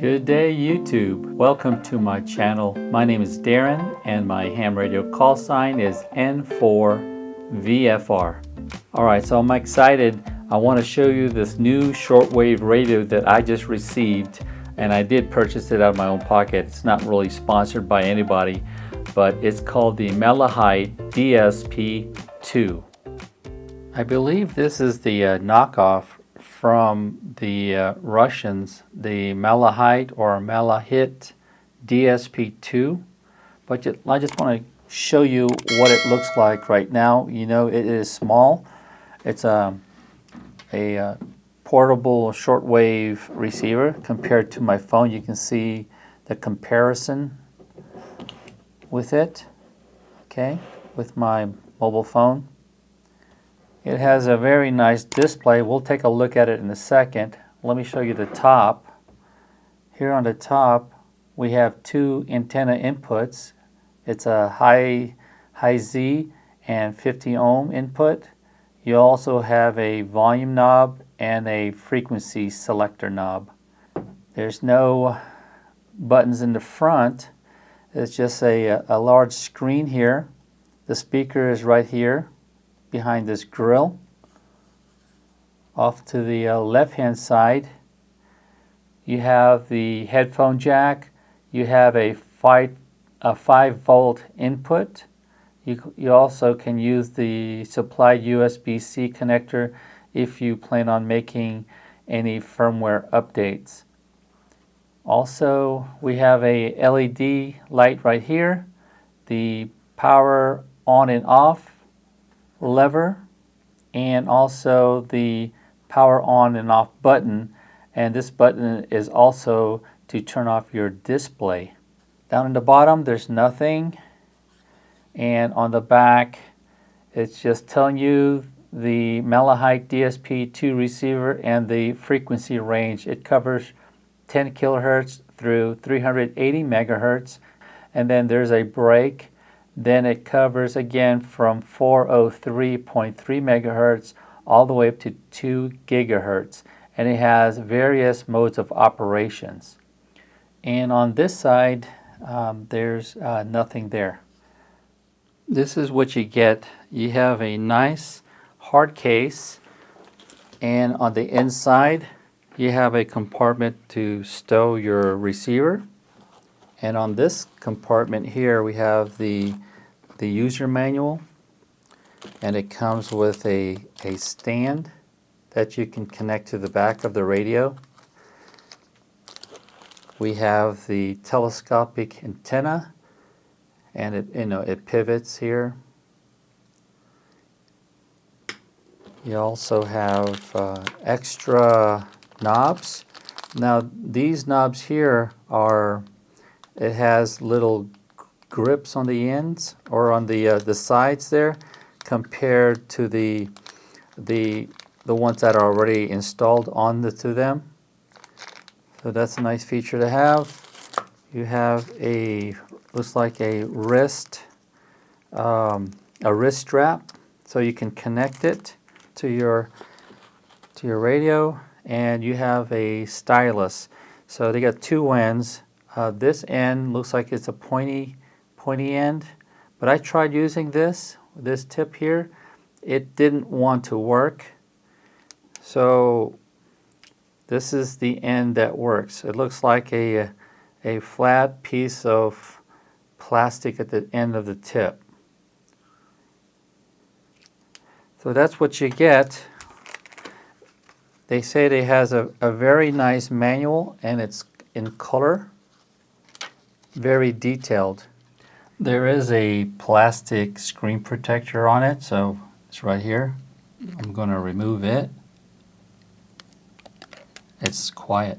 Good day, YouTube. Welcome to my channel. My name is Darren and my ham radio call sign is N4VFR. Alright, so I'm excited. I want to show you this new shortwave radio that I just received, and I did purchase it out of my own pocket. It's not really sponsored by anybody, but it's called the Malahit DSP2. I believe this is the knockoff from the Russians, the Malahit or Malahit DSP2. But I just want to show you what it looks like right now. You know, it is small. It's a portable shortwave receiver compared to my phone. You can see the comparison with it, okay, with my mobile phone. It has a very nice display. We'll take a look at it in a second. Let me show you the top. Here on the top, we have two antenna inputs. It's a high Z and 50 ohm input. You also have a volume knob and a frequency selector knob. There's no buttons in the front. It's just a large screen here. The speaker is right here behind this grill. Off to the left-hand side, you have the headphone jack. You have a 5-volt input. You also can use the supplied USB-C connector if you plan on making any firmware updates. Also, we have a LED light right here, the power on and off lever, and also the power on and off button, and this button is also to turn off your display. Down in the bottom there's nothing, and on the back it's just telling you the Malahit DSP2 receiver and the frequency range. It covers 10 kilohertz through 380 megahertz, and then there's a break. Then it covers again from 403.3 megahertz all the way up to 2 gigahertz, and it has various modes of operations. And on this side, there's nothing there. This is what you get. You have a nice hard case, and on the inside, you have a compartment to stow your receiver. And on this compartment here, we have the user manual, and it comes with a stand that you can connect to the back of the radio. We have the telescopic antenna, and it pivots here. You also have extra knobs. Now these knobs here it has little grips on the ends or on the sides there, compared to the ones that are already installed onto them. So that's a nice feature to have. You have looks like a wrist strap, so you can connect it to your radio, and you have a stylus. So they got two ends. This end looks like it's a pointy end, but I tried using this tip here. It didn't want to work. So this is the end that works. It looks like a flat piece of plastic at the end of the tip. So that's what you get. They say it has a very nice manual, and it's in color, very detailed. There is a plastic screen protector on it, so it's right here. I'm going to remove it. It's quiet.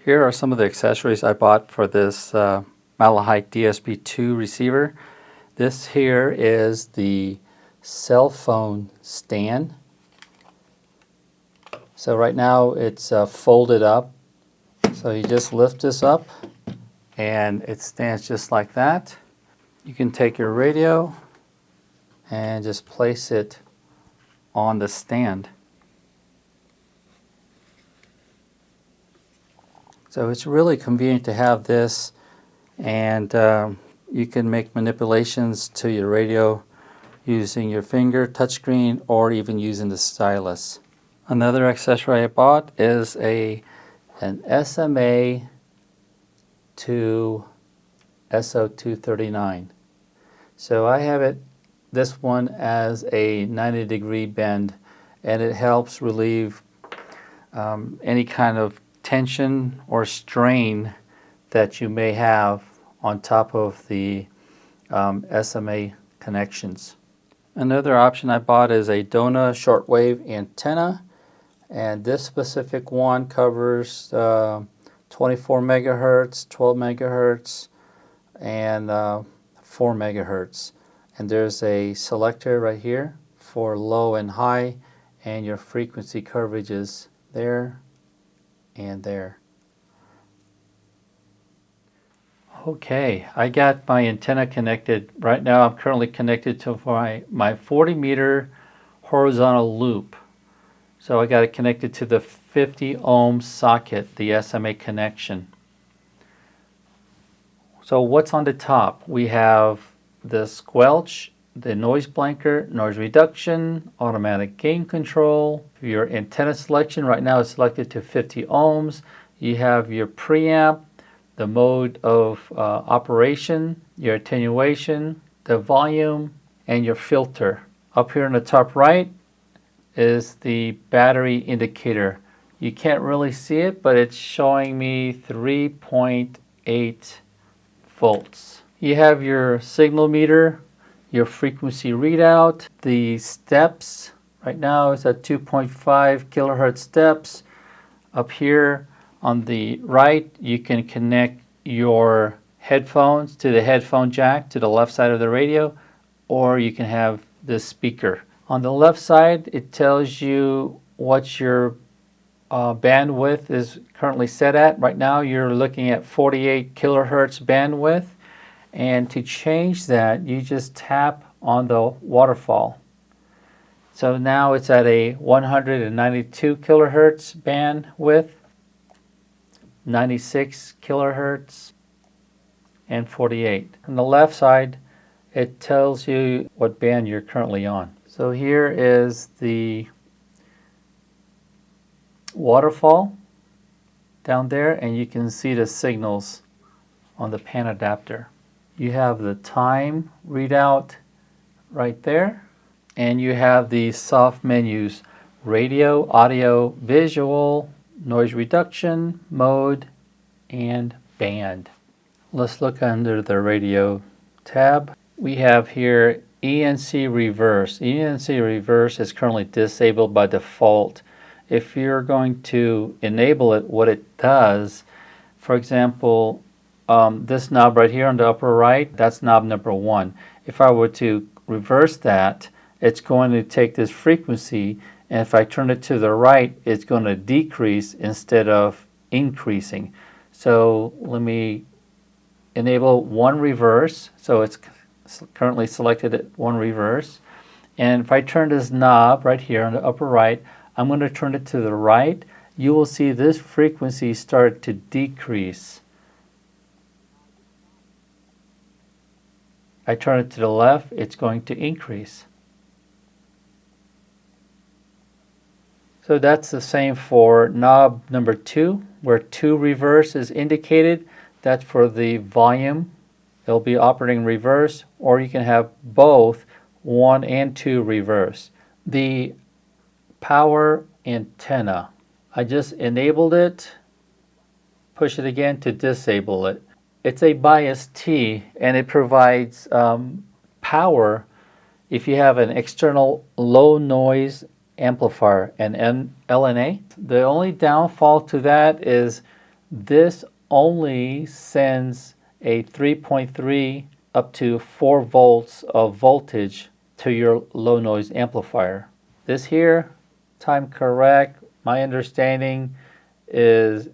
Here are some of the accessories I bought for this Malahit DSP2 receiver. This here is the cell phone stand. So right now it's folded up. So you just lift this up and it stands just like that. You can take your radio and just place it on the stand. So it's really convenient to have this, and you can make manipulations to your radio using your finger, touchscreen, or even using the stylus. Another accessory I bought is an SMA to SO239. So I have this one as a 90-degree bend, and it helps relieve any kind of tension or strain that you may have on top of the SMA connections. Another option I bought is a Dona shortwave antenna, and this specific one covers 24 megahertz, 12 megahertz, and 4 megahertz. And there's a selector right here for low and high, and your frequency coverage is there and there. Okay, I got my antenna connected. Right now I'm currently connected to my 40 meter horizontal loop. So I got it connected to the 50 ohm socket, the SMA connection. So what's on the top? We have the squelch, the noise blanker, noise reduction, automatic gain control. Your antenna selection right now is selected to 50 ohms. You have your preamp, the mode of operation, your attenuation, the volume, and your filter. Up here in the top right is the battery indicator. You can't really see it, but it's showing me 3.8 volts. You have your signal meter, your frequency readout, the steps. Right now it's at 2.5 kilohertz steps. Up here on the right, you can connect your headphones to the headphone jack to the left side of the radio, or you can have the speaker. On the left side, it tells you what your bandwidth is currently set at. Right now, you're looking at 48 kilohertz bandwidth, and to change that, you just tap on the waterfall. So now it's at a 192 kilohertz bandwidth, 96 kilohertz, and 48. On the left side, it tells you what band you're currently on. So here is the waterfall down there, and you can see the signals on the pan adapter. You have the time readout right there, and you have the soft menus: radio, audio, visual, noise reduction, mode, and band. Let's look under the radio tab. We have here ENC reverse. ENC reverse is currently disabled by default. If you're going to enable it, what it does, for example, this knob right here on the upper right, that's knob number 1. If I were to reverse that, it's going to take this frequency, and if I turn it to the right, it's going to decrease instead of increasing. So let me enable 1 reverse. So it's currently selected at 1 reverse. And if I turn this knob right here on the upper right, I'm going to turn it to the right. You will see this frequency start to decrease. I turn it to the left, it's going to increase. So that's the same for knob number 2, where 2 reverse is indicated. That's for the volume. It'll be operating reverse, or you can have both 1 and 2 reverse. The power antenna, I just enabled it, push it again to disable it. It's a bias T, and it provides power if you have an external low noise amplifier, an LNA. The only downfall to that is this only sends a 3.3 up to 4 volts of voltage to your low noise amplifier. This here, time correct, my understanding is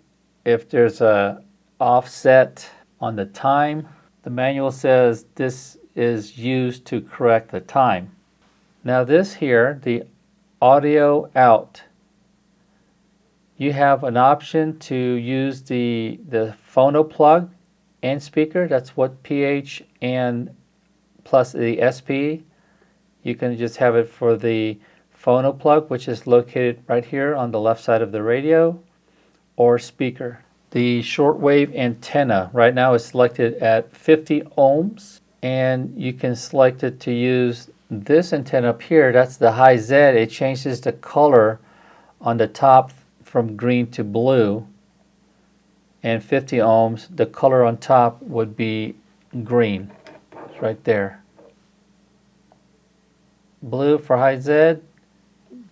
if there's a offset on the time, the manual says this is used to correct the time. Now this here, the audio out, you have an option to use the phono plug and speaker. That's what PH and plus the SP. You can just have it for the phono plug, which is located right here on the left side of the radio, or speaker. The shortwave antenna right now is selected at 50 ohms, and you can select it to use this antenna up here. That's the high Z. It changes the color on the top from green to blue, and 50 ohms, the color on top would be green. It's right there. Blue for high Z,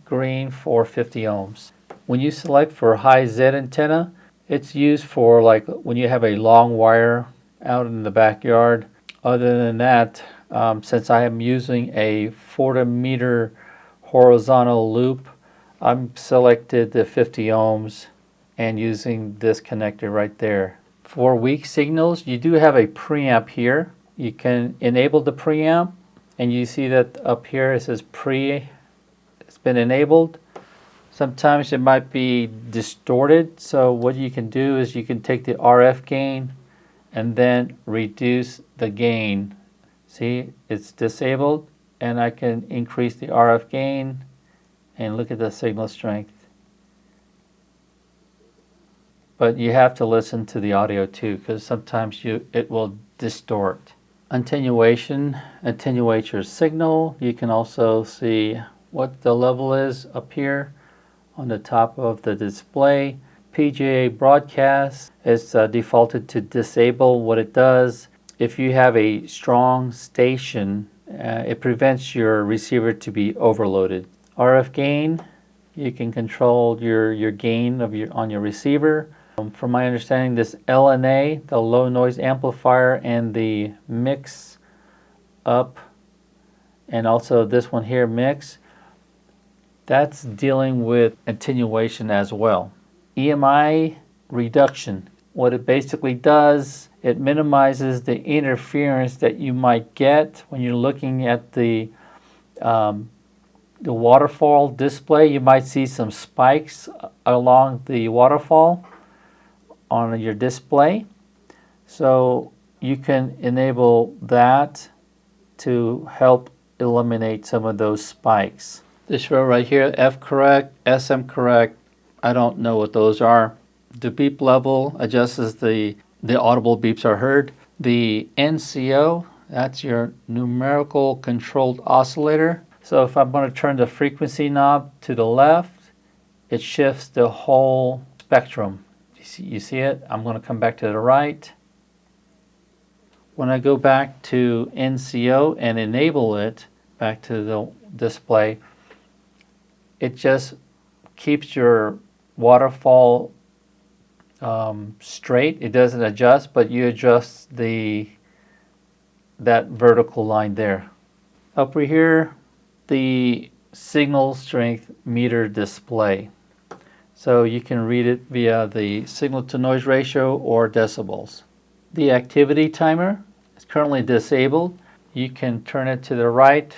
green for 50 ohms. When you select for high Z antenna, it's used for like when you have a long wire out in the backyard. Other than that, since I am using a 40-meter horizontal loop, I'm selected the 50 ohms and using this connector right there. For weak signals, you do have a preamp here. You can enable the preamp, and you see that up here it says it's been enabled. Sometimes it might be distorted, so what you can do is you can take the RF gain and then reduce the gain. See, it's disabled, and I can increase the RF gain, and look at the signal strength. But you have to listen to the audio too, because sometimes it will distort. Attenuation attenuates your signal. You can also see what the level is up here on the top of the display. PGA broadcast is defaulted to disable. What it does, if you have a strong station, it prevents your receiver to be overloaded. RF gain, you can control your gain on your receiver. From my understanding, this LNA, the low noise amplifier, and the mix up, and also this one here, mix, that's dealing with attenuation as well. EMI reduction, what it basically does, it minimizes the interference that you might get when you're looking at the waterfall display. You might see some spikes along the waterfall on your display. So you can enable that to help eliminate some of those spikes. This row right here, F correct, SM correct, I don't know what those are. The beep level adjusts as the audible beeps are heard. The NCO, that's your numerical controlled oscillator. So if I'm going to turn the frequency knob to the left, it shifts the whole spectrum. You see it? I'm going to come back to the right. When I go back to NCO and enable it back to the display, it just keeps your waterfall straight. It doesn't adjust, but you adjust that vertical line there. Up here, the signal strength meter display. So you can read it via the signal to noise ratio or decibels. The activity timer is currently disabled. You can turn it to the right.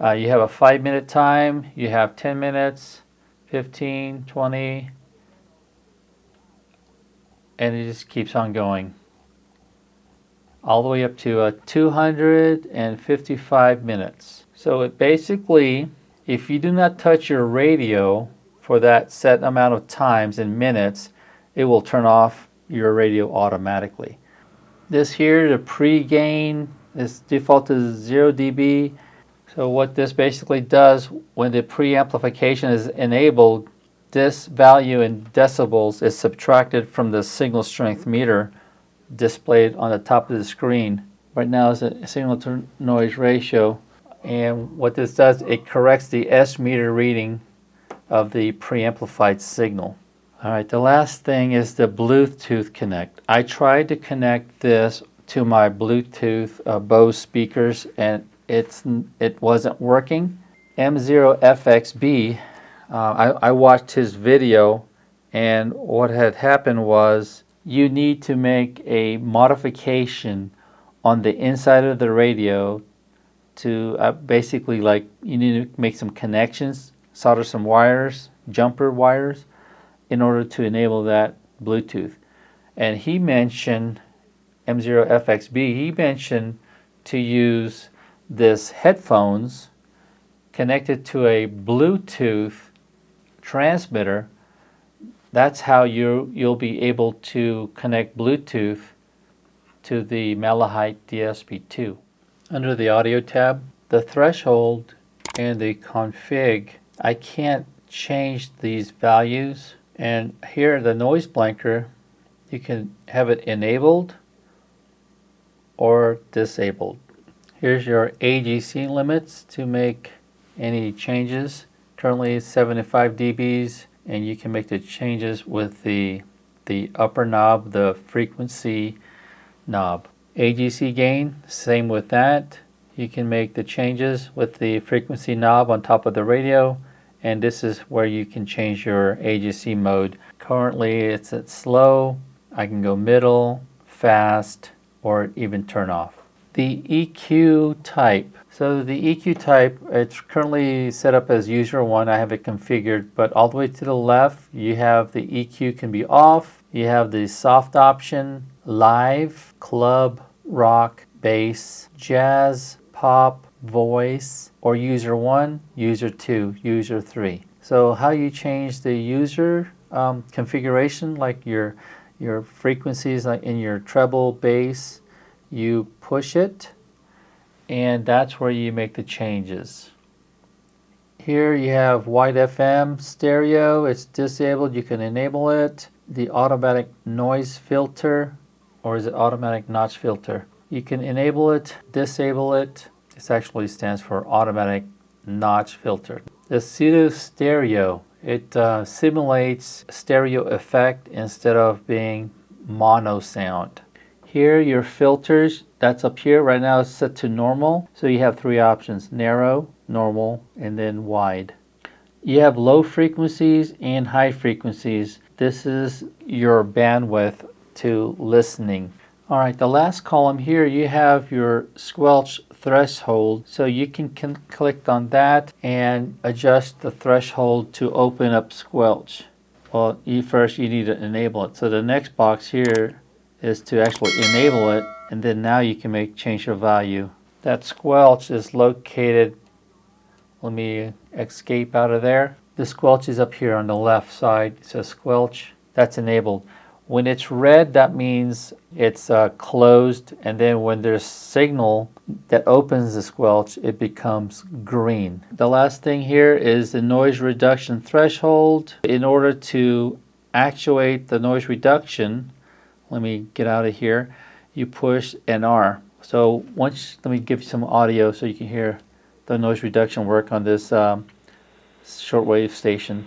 You have a 5-minute time. You have 10 minutes, 15, 20, and it just keeps on going. All the way up to 255 minutes. So it basically, if you do not touch your radio for that set amount of times in minutes, it will turn off your radio automatically. This here, the pre-gain, is default to 0 dB. So what this basically does, when the pre-amplification is enabled, this value in decibels is subtracted from the signal strength meter displayed on the top of the screen. Right now is a signal to noise ratio, and what this does, it corrects the S meter reading of the preamplified signal. Alright, the last thing is the Bluetooth connect. I tried to connect this to my Bluetooth Bose speakers, and it wasn't working. M0FXB, I watched his video, and what had happened was you need to make a modification on the inside of the radio to basically, like, you need to make some connections, solder some wires, jumper wires, in order to enable that Bluetooth. And he mentioned M0FXB, he mentioned to use this headphones connected to a Bluetooth transmitter. That's how you'll be able to connect Bluetooth to the Malahit DSP2. Under the audio tab, the threshold and the config, I can't change these values. And here, the noise blanker, you can have it enabled or disabled. Here's your AGC limits to make any changes. Currently 75 dBs, and you can make the changes with the upper knob, the frequency knob. AGC gain, same with that. You can make the changes with the frequency knob on top of the radio, and this is where you can change your AGC mode. Currently it's at slow. I can go middle, fast, or even turn off. The EQ type. So the EQ type, it's currently set up as user 1. I have it configured, but all the way to the left, you have the EQ can be off. You have the soft option, live, club, rock, bass, jazz, pop, voice, or user 1, user 2, user 3. So how you change the user configuration, like your frequencies, like in your treble, bass, you push it, and that's where you make the changes. Here you have wide FM stereo. It's disabled. You can enable it. The automatic noise filter, or is it automatic notch filter? You can enable it, disable it. This actually stands for automatic notch filter. The pseudo stereo, it simulates stereo effect instead of being mono sound. Here, your filters, that's up here. Right now it's set to normal. So you have 3 options: narrow, normal, and then wide. You have low frequencies and high frequencies. This is your bandwidth to listening. All right, the last column here, you have your squelch threshold. So you can click on that and adjust the threshold to open up squelch. Well, first you need to enable it. So the next box here is to actually enable it, and then now you can change your value. That squelch is located, let me escape out of there. The squelch is up here on the left side. It says squelch, that's enabled. When it's red, that means it's closed, and then when there's signal that opens the squelch, it becomes green. The last thing here is the noise reduction threshold. In order to actuate the noise reduction, let me get out of here, you push an R. So let me give you some audio so you can hear the noise reduction work on this shortwave station.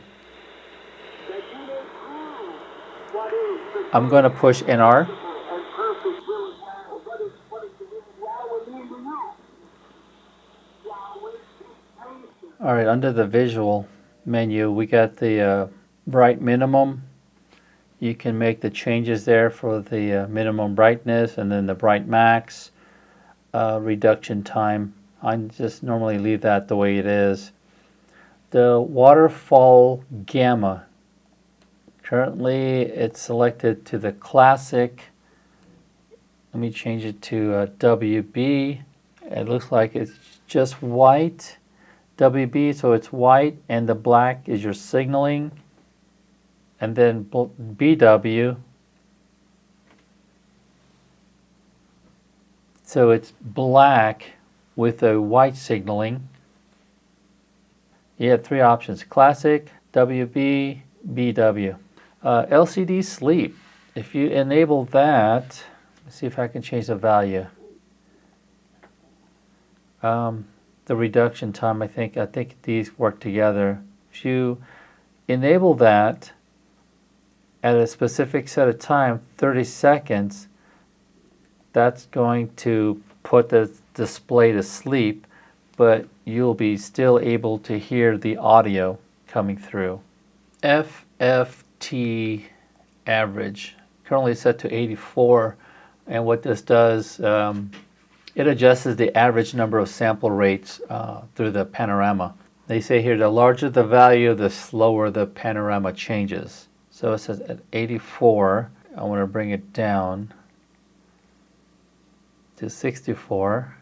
I'm going to push NR. All right, under the visual menu, we got the bright minimum. You can make the changes there for the minimum brightness, and then the bright max, reduction time. I just normally leave that the way it is. The waterfall gamma. Currently it's selected to the classic. Let me change it to WB. It looks like it's just white. WB, so it's white, and the black is your signaling. And then BW, so it's black with a white signaling. You have 3 options: classic, WB, BW. LCD sleep, if you enable that, let's see if I can change the value. The reduction time, I think these work together. If you enable that at a specific set of time, 30 seconds, that's going to put the display to sleep, but you'll be still able to hear the audio coming through. FFT average, currently set to 84, and what this does, it adjusts the average number of sample rates through the panorama. They say here the larger the value, the slower the panorama changes. So it says at 84. I want to bring it down to 64.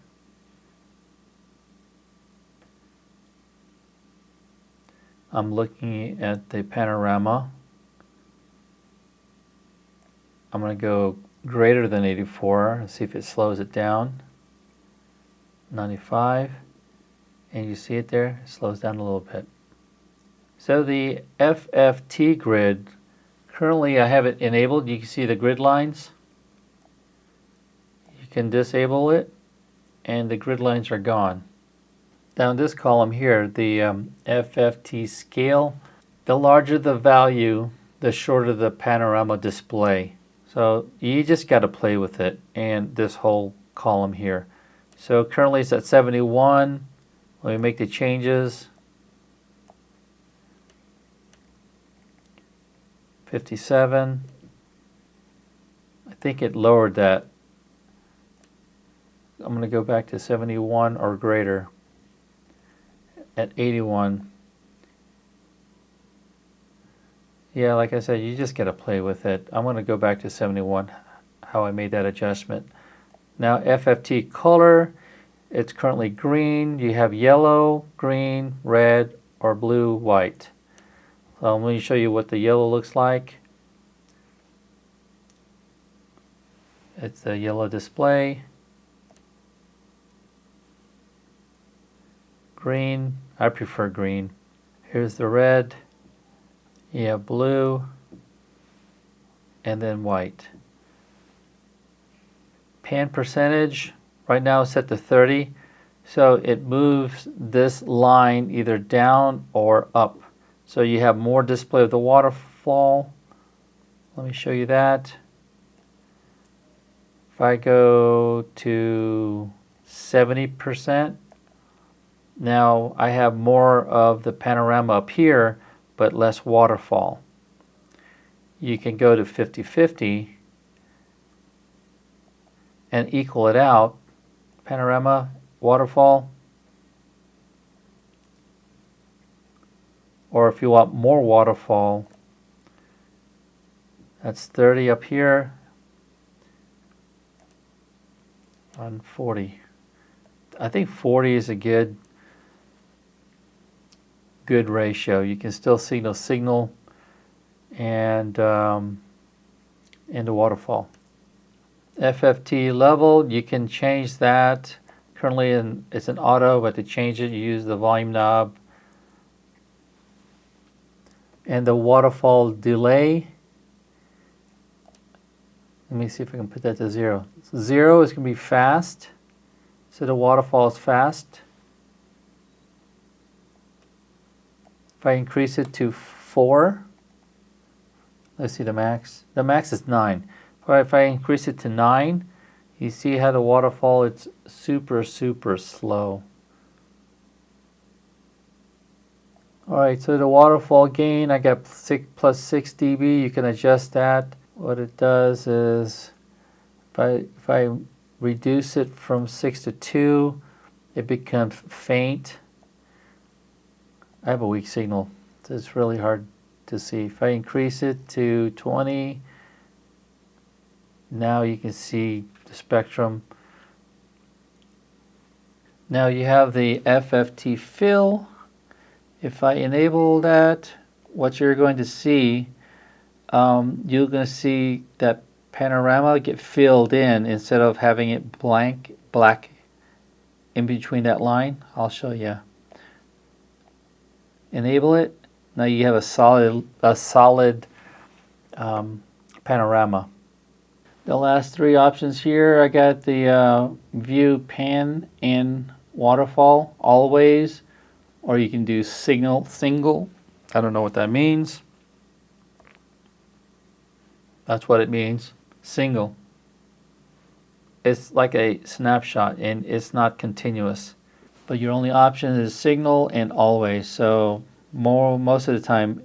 I'm looking at the panorama. I'm going to go greater than 84 and see if it slows it down. 95. And you see it there? It slows down a little bit. So the FFT grid, currently I have it enabled. You can see the grid lines. You can disable it and the grid lines are gone. Down this column here, the FFT scale, the larger the value, the shorter the panorama display. So you just got to play with it and this whole column here. So currently it's at 71. Let me make the changes. 57. I think it lowered that. I'm going to go back to 71 or greater at 81. Yeah, like I said, you just got to play with it. I'm going to go back to 71, how I made that adjustment. Now FFT color, it's currently green. You have yellow, green, red, or blue, white. So let me show you what the yellow looks like. It's a yellow display. Green, I prefer green. Here's the red. You have blue, and then white. Pan percentage, right now it's set to 30. So it moves this line either down or up. So you have more display of the waterfall. Let me show you that. If I go to 70%, now I have more of the panorama up here, but less waterfall. You can go to 50-50 and equal it out. Panorama, waterfall. Or if you want more waterfall, that's 30 up here on 40. I think 40 is a good ratio. You can still signal and the waterfall. FFT level, you can change that. Currently it's an auto, but to change it you use the volume knob. And the waterfall delay, let me see if I can put that to 0. 0 is going to be fast, so the waterfall is fast. If I increase it to 4, let's see the max. The max is 9. If I increase it to 9, you see how the waterfall, it's super slow. Alright, so the waterfall gain, I got plus 6 dB. You can adjust that. What it does is, if I reduce it from 6 to 2, it becomes faint. I have a weak signal, so it's really hard to see. If I increase it to 20, now you can see the spectrum. Now you have the FFT fill. If I enable that, what you're going to see, you're going to see that panorama get filled in instead of having it black in between that line. I'll show you. Enable it. Now you have a solid panorama. The last three options here, I got the view pan and waterfall always, or you can do single. I don't know what that means. That's what it means, single. It's like a snapshot and it's not continuous. But your only option is signal and always. So most of the time,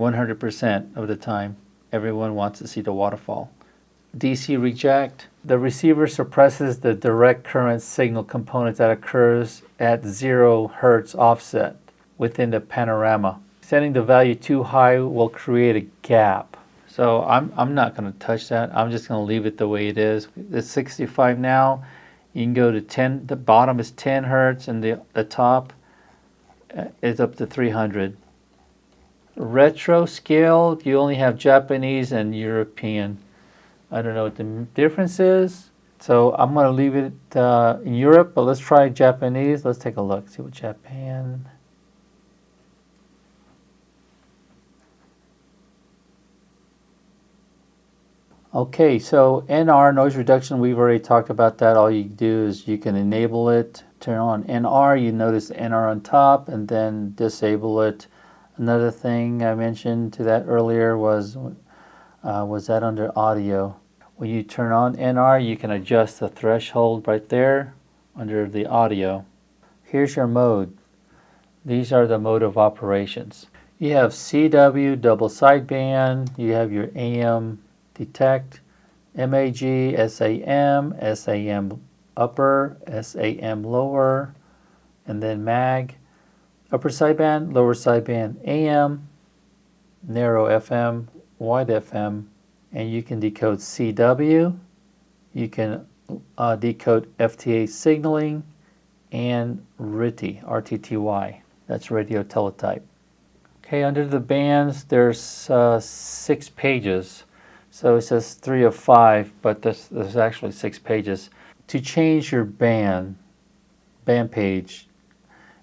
100% of the time, everyone wants to see the waterfall. DC reject. The receiver suppresses the direct current signal component that occurs at 0 Hertz offset within the panorama. Setting the value too high will create a gap. So I'm not going to touch that. I'm just going to leave it the way it is. It's 65 now. You can go to 10. The bottom is 10 hertz, and the top is up to 300. Retro scale, you only have Japanese and European. I don't know what the difference is. So I'm going to leave it in Europe, but let's try Japanese. Let's take a look. See what Japan. Okay, so NR, noise reduction, we've already talked about that. All you do is you can enable it, turn on NR. You notice NR on top, and then disable it. Another thing I mentioned to that earlier was that under audio. When you turn on NR, you can adjust the threshold right there under the audio. Here's your mode. These are the mode of operations. You have CW, double sideband. You have your AM detect, MAG, SAM, SAM upper, SAM lower, and then MAG, upper sideband, lower sideband, AM, narrow FM, wide FM, and you can decode CW, you can decode FTA signaling, and RTTY, RTTY, that's radio teletype. Okay, under the bands, there's 6 pages. So it says 3 of 5, but there's actually 6 pages. To change your band page,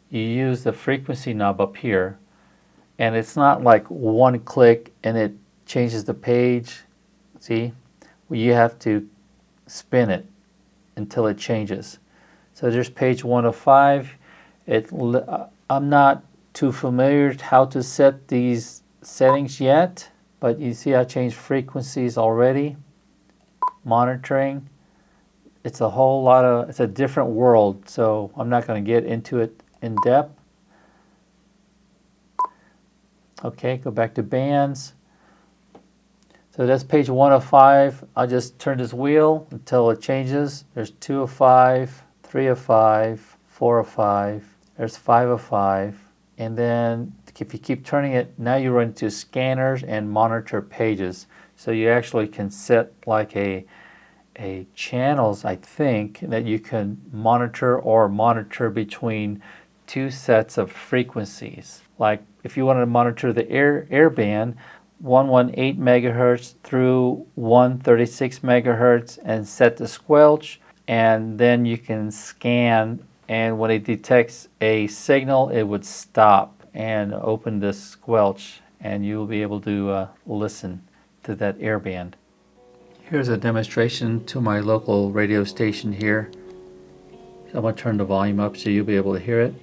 you use the frequency knob up here, and it's not like one click and it changes the page. See, you have to spin it until it changes. So there's page 1 of 5. I'm not too familiar how to set these settings yet. But you see I changed frequencies already. Monitoring. It's a whole lot of, it's a different world, so I'm not going to get into it in depth. Okay, go back to bands. So that's page 1 of 5. I'll just turn this wheel until it changes. There's 2 of 5, 3 of 5, 4 of 5. There's 5 of 5. And then if you keep turning it, now you run into scanners and monitor pages. So you actually can set like a channels, I think, that you can monitor between 2 sets of frequencies. Like if you wanted to monitor the air band, 118 megahertz through 136 megahertz and set the squelch, and then you can scan, and when it detects a signal, it would stop and open the squelch, and you'll be able to listen to that airband. Here's a demonstration to my local radio station here. So I'm going to turn the volume up so you'll be able to hear it.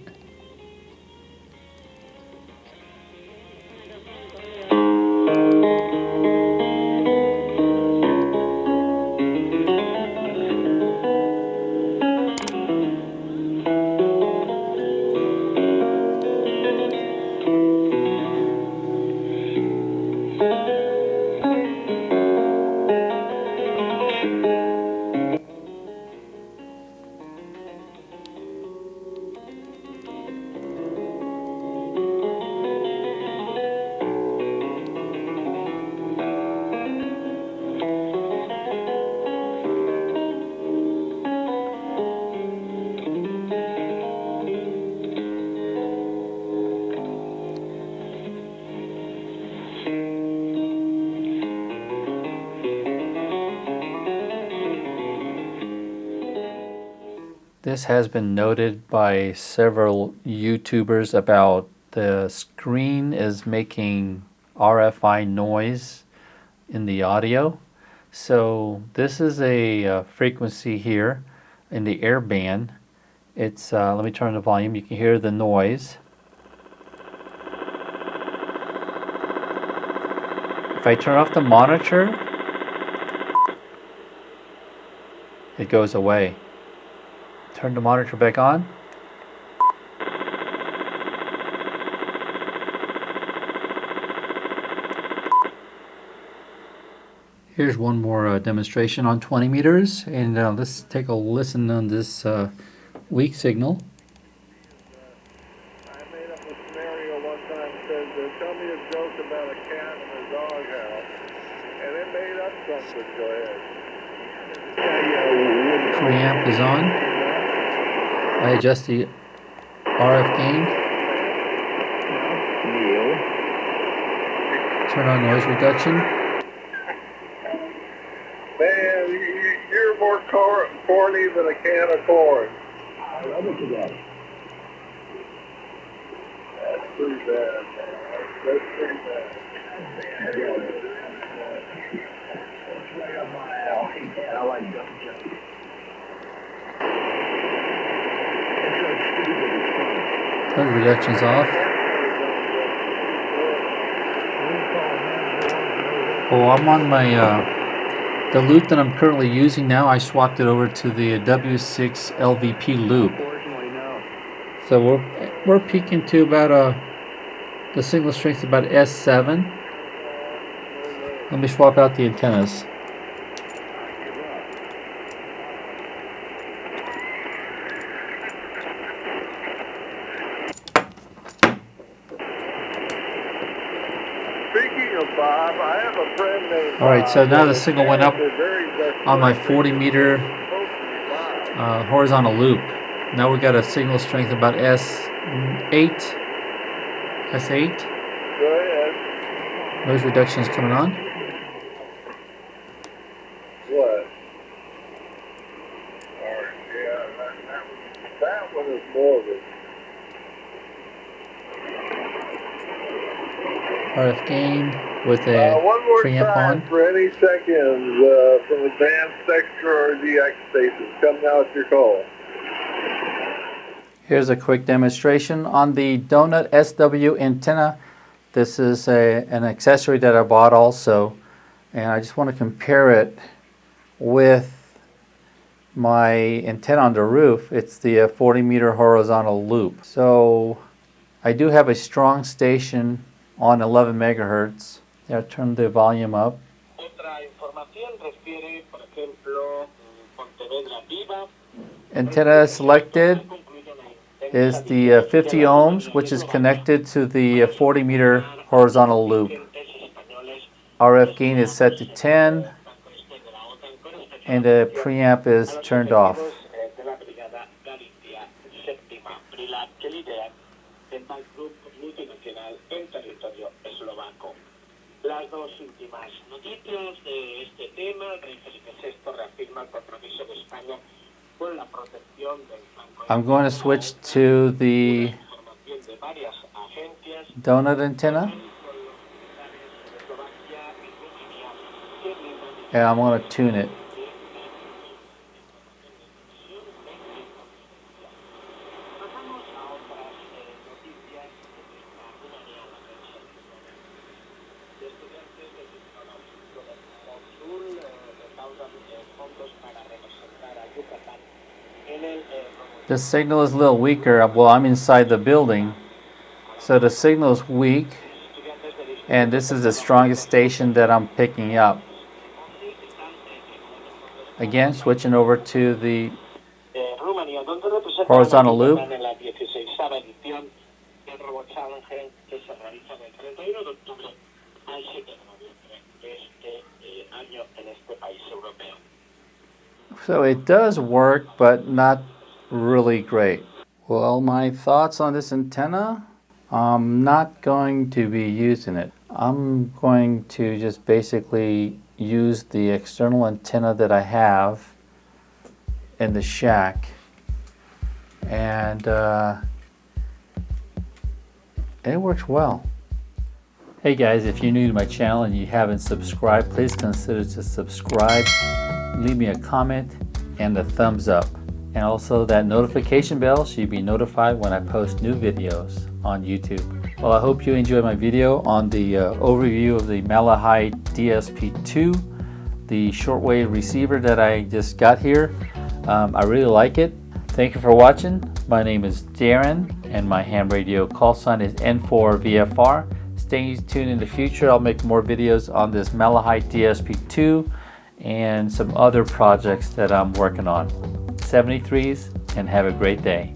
This has been noted by several YouTubers about the screen is making RFI noise in the audio. So this is a frequency here in the air band. It's let me turn the volume. You can hear the noise. If I turn off the monitor, it goes away. Turn the monitor back on. Here's one more demonstration on 20 meters, and let's take a listen on this weak signal. I made a scenario one time said, tell me a joke about a cat in a doghouse. And it made up something. Go ahead. Preamp is on. I adjust the RF gain. Turn on noise reduction. Man, you're more corny than a can of corn. I love it to death. That's pretty bad, man. That's pretty bad. It's right up my alley. I like them. Noise reduction's off. Oh, I'm on my the loop that I'm currently using now. I swapped it over to the W6 LVP loop. So we're peaking to about the signal strength about S7. Let me swap out the antennas. Speaking of Bob, I have a friend named All right, Bob. so now the signal went up on my 40 meter horizontal loop. Now we got a signal strength about S8. S8. Go ahead. Noise reduction is coming on. What? Alright, yeah, that one is more of it. RF gain with a One more preamp time on. for any seconds from advanced extra or DX stations. Come now with your call. Here's a quick demonstration on the Donut SW antenna. This is an accessory that I bought also, and I just want to compare it with my antenna on the roof. It's the 40 meter horizontal loop. So I do have a strong station on 11 megahertz. I'll turn the volume up. Antenna selected is the 50 ohms, which is connected to the 40 meter horizontal loop. RF gain is set to 10, and the preamp is turned off. Las dos últimas noticias de este tema, que esto reafirma el compromiso de España con la protección del flanco. I'm going to switch to the donut antenna, and I'm going to tune it. The signal is a little weaker. Well, I'm inside the building, so the signal is weak, and this is the strongest station that I'm picking up. Again, switching over to the horizontal loop. So it does work, but not really great. Well, my thoughts on this antenna, I'm not going to be using it. I'm going to just basically use the external antenna that I have in the shack, and it works well. Hey guys, if you're new to my channel and you haven't subscribed, please consider to subscribe, leave me a comment and a thumbs up. And also that notification bell so you'll be notified when I post new videos on YouTube. Well, I hope you enjoyed my video on the overview of the Malahit DSP2, the shortwave receiver that I just got here. I really like it. Thank you for watching. My name is Darren and my ham radio call sign is N4VFR. Stay tuned in the future. I'll make more videos on this Malahit DSP2 and some other projects that I'm working on. 73s, and have a great day.